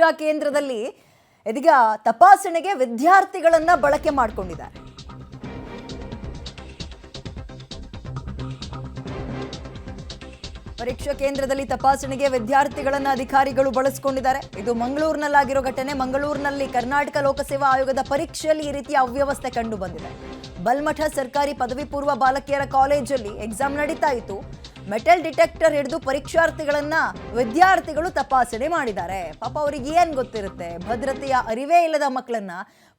ಪರೀಕ್ಷಾ ಕೇಂದ್ರದಲ್ಲಿ ಇದೀಗ ತಪಾಸಣೆಗೆ ವಿದ್ಯಾರ್ಥಿಗಳನ್ನ ಬಳಕೆ ಮಾಡಿಕೊಂಡಿದ್ದಾರೆ. ಪರೀಕ್ಷಾ ಕೇಂದ್ರದಲ್ಲಿ ತಪಾಸಣೆಗೆ ವಿದ್ಯಾರ್ಥಿಗಳನ್ನ ಅಧಿಕಾರಿಗಳು ಬಳಸಿಕೊಂಡಿದ್ದಾರೆ. ಇದು ಮಂಗಳೂರಿನಲ್ಲಾಗಿರೋ ಘಟನೆ. ಮಂಗಳೂರಿನಲ್ಲಿ ಕರ್ನಾಟಕ ಲೋಕಸೇವಾ ಆಯೋಗದ ಪರೀಕ್ಷೆಯಲ್ಲಿ ಈ ರೀತಿಯ ಅವ್ಯವಸ್ಥೆ ಕಂಡು ಬಂದಿದೆ. ಬಲ್ಮಠ ಸರ್ಕಾರಿ ಪದವಿ ಪೂರ್ವ ಬಾಲಕಿಯರ ಕಾಲೇಜಲ್ಲಿ ಎಕ್ಸಾಮ್ ನಡೀತಾ ಇತ್ತು. ಮೆಟಲ್ ಡಿಟೆಕ್ಟರ್ ಹಿಡಿದು ಪರೀಕ್ಷಾರ್ಥಿಗಳನ್ನ ವಿದ್ಯಾರ್ಥಿಗಳು ತಪಾಸಣೆ ಮಾಡಿದ್ದಾರೆ. ಪಾಪ ಅವರಿಗೆ ಏನ್ ಗೊತ್ತಿರುತ್ತೆ, ಭದ್ರತೆಯ ಅರಿವೇ ಇಲ್ಲದ ಮಕ್ಕಳನ್ನ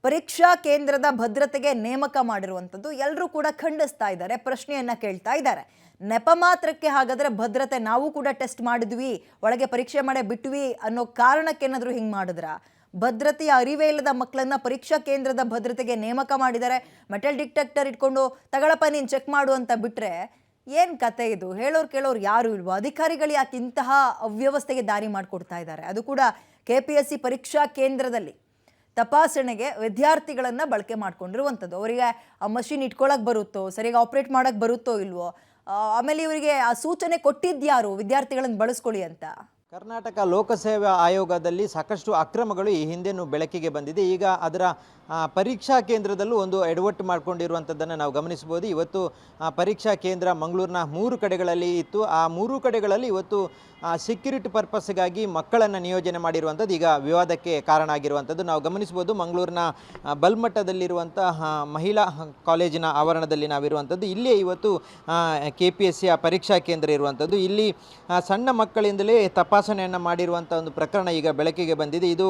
ಪರೀಕ್ಷಾ ಕೇಂದ್ರದ ಭದ್ರತೆಗೆ ನೇಮಕ ಮಾಡಿರುವಂಥದ್ದು ಎಲ್ಲರೂ ಕೂಡ ಖಂಡಿಸ್ತಾ ಇದ್ದಾರೆ, ಪ್ರಶ್ನೆಯನ್ನ ಕೇಳ್ತಾ ಇದ್ದಾರೆ. ನೆಪ ಮಾತ್ರಕ್ಕೆ ಹಾಗಾದ್ರೆ ಭದ್ರತೆ ನಾವು ಕೂಡ ಟೆಸ್ಟ್ ಮಾಡಿದ್ವಿ, ಒಳಗೆ ಪರೀಕ್ಷೆ ಮಾಡೇ ಬಿಟ್ವಿ ಅನ್ನೋ ಕಾರಣಕ್ಕೇನಾದ್ರೂ ಹಿಂಗೆ ಮಾಡಿದ್ರ? ಭದ್ರತೆಯ ಅರಿವೇ ಇಲ್ಲದ ಮಕ್ಕಳನ್ನ ಪರೀಕ್ಷಾ ಕೇಂದ್ರದ ಭದ್ರತೆಗೆ ನೇಮಕ ಮಾಡಿದ್ದಾರೆ. ಮೆಟಲ್ ಡಿಟೆಕ್ಟರ್ ಇಟ್ಕೊಂಡು ತಗೊಳಪ್ಪ ನೀನು ಚೆಕ್ ಮಾಡು ಅಂತ ಬಿಟ್ರೆ ಏನು ಕತೆ ಇದು? ಹೇಳೋರು ಕೇಳೋರು ಯಾರು ಇಲ್ವೋ? ಅಧಿಕಾರಿಗಳು ಯಾಕೆ ಇಂತಹ ಅವ್ಯವಸ್ಥೆಗೆ ದಾರಿ ಮಾಡಿಕೊಡ್ತಾ ಇದ್ದಾರೆ? ಅದು ಕೂಡ KPSC ಪರೀಕ್ಷಾ ಕೇಂದ್ರದಲ್ಲಿ ತಪಾಸಣೆಗೆ ವಿದ್ಯಾರ್ಥಿಗಳನ್ನ ಬಳಕೆ ಮಾಡ್ಕೊಂಡಿರುವಂಥದ್ದು. ಅವರಿಗೆ ಆ ಮಷಿನ್ ಇಟ್ಕೊಳಕ್ ಬರುತ್ತೋ, ಸರಿಯಾಗಿ ಆಪ್ರೇಟ್ ಮಾಡಕ್ ಬರುತ್ತೋ ಇಲ್ವೋ, ಆಮೇಲೆ ಇವರಿಗೆ ಆ ಸೂಚನೆ ಕೊಟ್ಟಿದ್ಯಾರು ವಿದ್ಯಾರ್ಥಿಗಳನ್ನ ಬಳಸ್ಕೊಳ್ಳಿ ಅಂತ? ಕರ್ನಾಟಕ ಲೋಕಸೇವಾ ಆಯೋಗದಲ್ಲಿ ಸಾಕಷ್ಟು ಅಕ್ರಮಗಳು ಈ ಹಿಂದೆನೂ ಬೆಳಕಿಗೆ ಬಂದಿದೆ. ಈಗ ಅದರ ಪರೀಕ್ಷಾ ಕೇಂದ್ರದಲ್ಲೂ ಒಂದು ಎಡವಟ್ಟು ಮಾಡಿಕೊಂಡಿರುವಂಥದ್ದನ್ನು ನಾವು ಗಮನಿಸಬಹುದು. ಇವತ್ತು ಪರೀಕ್ಷಾ ಕೇಂದ್ರ ಮಂಗಳೂರಿನ 3 ಕಡೆಗಳಲ್ಲಿ ಇತ್ತು. ಆ 3 ಕಡೆಗಳಲ್ಲಿ ಇವತ್ತು ಸೆಕ್ಯೂರಿಟಿ ಪರ್ಪಸ್ಗಾಗಿ ಮಕ್ಕಳನ್ನು ನಿಯೋಜನೆ ಮಾಡಿರುವಂಥದ್ದು ಈಗ ವಿವಾದಕ್ಕೆ ಕಾರಣ ಆಗಿರುವಂಥದ್ದು ನಾವು ಗಮನಿಸ್ಬೋದು. ಮಂಗಳೂರಿನ ಬಲ್ಮಠದಲ್ಲಿರುವಂಥ ಮಹಿಳಾ ಕಾಲೇಜಿನ ಆವರಣದಲ್ಲಿ ನಾವಿರುವಂಥದ್ದು. ಇಲ್ಲೇ ಇವತ್ತು KPSCಯ ಪರೀಕ್ಷಾ ಕೇಂದ್ರ ಇರುವಂಥದ್ದು. ಇಲ್ಲಿ ಸಣ್ಣ ಮಕ್ಕಳಿಂದಲೇ ತಪಾಸಣೆಯನ್ನು ಮಾಡಿರುವಂಥ ಒಂದು ಪ್ರಕರಣ ಈಗ ಬೆಳಕಿಗೆ ಬಂದಿದೆ. ಇದು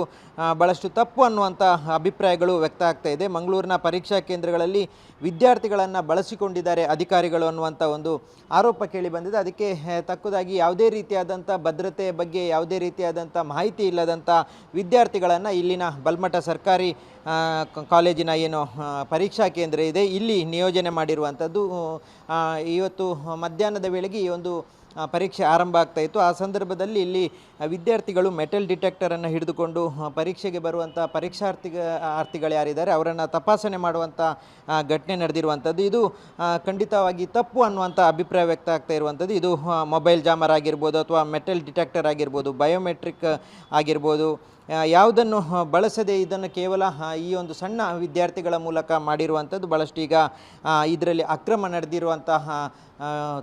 ಭಾಳಷ್ಟು ತಪ್ಪು ಅನ್ನುವಂಥ ಅಭಿಪ್ರಾಯಗಳು ವ್ಯಕ್ತ ಆಗ್ತಾ ಇದೆ. ಮಂಗಳೂರಿನ ಪರೀಕ್ಷಾ ಕೇಂದ್ರಗಳಲ್ಲಿ ವಿದ್ಯಾರ್ಥಿಗಳನ್ನು ಬಳಸಿಕೊಂಡಿದ್ದಾರೆ ಅಧಿಕಾರಿಗಳು ಅನ್ನುವಂಥ ಒಂದು ಆರೋಪ ಕೇಳಿ ಬಂದಿದೆ. ಅದಕ್ಕೆ ತಕ್ಕದಾಗಿ ಯಾವುದೇ ರೀತಿಯಾದಂಥ ಭದ್ರತೆಯ ಬಗ್ಗೆ ಯಾವುದೇ ರೀತಿಯಾದಂಥ ಮಾಹಿತಿ ಇಲ್ಲದಂಥ ವಿದ್ಯಾರ್ಥಿಗಳನ್ನು ಇಲ್ಲಿನ ಬಲ್ಮಠ ಸರ್ಕಾರಿ ಕಾಲೇಜಿನ ಏನು ಪರೀಕ್ಷಾ ಕೇಂದ್ರ ಇದೆ ಇಲ್ಲಿ ನಿಯೋಜನೆ ಮಾಡಿರುವಂಥದ್ದು. ಇವತ್ತು ಮಧ್ಯಾಹ್ನದ ವೇಳೆಗೆ ಈ ಒಂದು ಪರೀಕ್ಷೆ ಆರಂಭ ಆಗ್ತಾ ಇತ್ತು. ಆ ಸಂದರ್ಭದಲ್ಲಿ ಇಲ್ಲಿ ವಿದ್ಯಾರ್ಥಿಗಳು ಮೆಟಲ್ ಡಿಟೆಕ್ಟರನ್ನು ಹಿಡಿದುಕೊಂಡು ಪರೀಕ್ಷೆಗೆ ಬರುವಂಥ ಪರೀಕ್ಷಾರ್ಥಿಗಳು ಯಾರಿದ್ದಾರೆ ಅವರನ್ನು ತಪಾಸಣೆ ಮಾಡುವಂಥ ಘಟನೆ ನಡೆದಿರುವಂಥದ್ದು. ಇದು ಖಂಡಿತವಾಗಿ ತಪ್ಪು ಅನ್ನುವಂಥ ಅಭಿಪ್ರಾಯ ವ್ಯಕ್ತ ಆಗ್ತಾ ಇರುವಂಥದ್ದು. ಇದು ಮೊಬೈಲ್ ಜಾಮರ್ ಆಗಿರ್ಬೋದು ಅಥವಾ ಮೆಟಲ್ ಡಿಟೆಕ್ಟರ್ ಆಗಿರ್ಬೋದು, ಬಯೋಮೆಟ್ರಿಕ್ ಆಗಿರ್ಬೋದು, ಯಾವುದನ್ನು ಬಳಸದೆ ಇದನ್ನು ಕೇವಲ ಈ ಒಂದು ಸಣ್ಣ ವಿದ್ಯಾರ್ಥಿಗಳ ಮೂಲಕ ಮಾಡಿರುವಂಥದ್ದು ಭಾಳಷ್ಟು ಈಗ ಇದರಲ್ಲಿ ಅಕ್ರಮ ನಡೆದಿರುವಂತಹ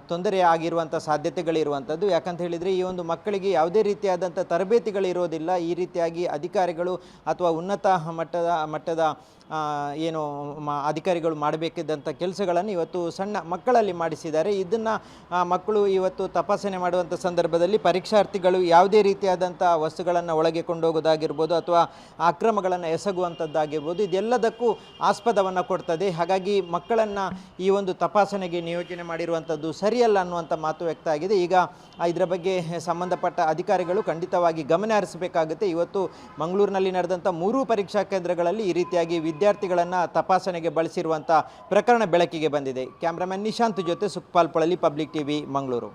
ತೊಂದರೆ ಆಗಿರುವಂಥ ಸಾಧ್ಯತೆಗಳಿರುವಂಥದ್ದು. ಯಾಕಂತ ಹೇಳಿದರೆ ಈ ಒಂದು ಮಕ್ಕಳಿಗೆ ಯಾವುದೇ ರೀತಿಯಾದಂಥ ತರಬೇತಿಗಳಿರೋದಿಲ್ಲ. ಈ ರೀತಿಯಾಗಿ ಅಧಿಕಾರಿಗಳು ಅಥವಾ ಉನ್ನತ ಮಟ್ಟದ ಏನು ಅಧಿಕಾರಿಗಳು ಮಾಡಬೇಕಿದ್ದಂಥ ಕೆಲಸಗಳನ್ನು ಇವತ್ತು ಸಣ್ಣ ಮಕ್ಕಳಲ್ಲಿ ಮಾಡಿಸಿದ್ದಾರೆ. ಇದನ್ನು ಮಕ್ಕಳು ಇವತ್ತು ತಪಾಸಣೆ ಮಾಡುವಂಥ ಸಂದರ್ಭದಲ್ಲಿ ಪರೀಕ್ಷಾರ್ಥಿಗಳು ಯಾವುದೇ ರೀತಿಯಾದಂಥ ವಸ್ತುಗಳನ್ನು ಒಳಗೆ ಕೊಂಡೋಗೋದಾಗಿರ್ಬೋದು ಅಥವಾ ಅಕ್ರಮಗಳನ್ನು ಎಸಗುವಂಥದ್ದಾಗಿರ್ಬೋದು, ಇದೆಲ್ಲದಕ್ಕೂ ಆಸ್ಪದವನ್ನು ಕೊಡ್ತದೆ. ಹಾಗಾಗಿ ಮಕ್ಕಳನ್ನು ಈ ಒಂದು ತಪಾಸಣೆಗೆ ನಿಯೋಜನೆ ಮಾಡಿರುವಂಥದ್ದು ಸರಿಯಲ್ಲ ಅನ್ನುವಂಥ ಮಾತು ವ್ಯಕ್ತ ಆಗಿದೆ. ಈಗ ಇದರ ಬಗ್ಗೆ ಸಂಬಂಧಪಟ್ಟ ಅಧಿಕಾರಿಗಳು ಖಂಡಿತವಾಗಿ ಗಮನ ಹರಿಸಬೇಕಾಗುತ್ತೆ. ಇವತ್ತು ಮಂಗಳೂರಿನಲ್ಲಿ ನಡೆದಂಥ 3 ಪರೀಕ್ಷಾ ಕೇಂದ್ರಗಳಲ್ಲಿ ಈ ರೀತಿಯಾಗಿ ವಿದ್ಯಾರ್ಥಿಗಳನ್ನು ತಪಾಸಣೆಗೆ ಬಳಸಿರುವಂಥ ಪ್ರಕರಣ ಬೆಳಕಿಗೆ ಬಂದಿದೆ. ಕ್ಯಾಮ್ರಾಮನ್ ನಿಶಾಂತ್ ಜೊತೆ ಸುಖಪಾಲ್ ಪೊಳಲಿ, ಪಬ್ಲಿಕ್ TV, ಮಂಗಳೂರು.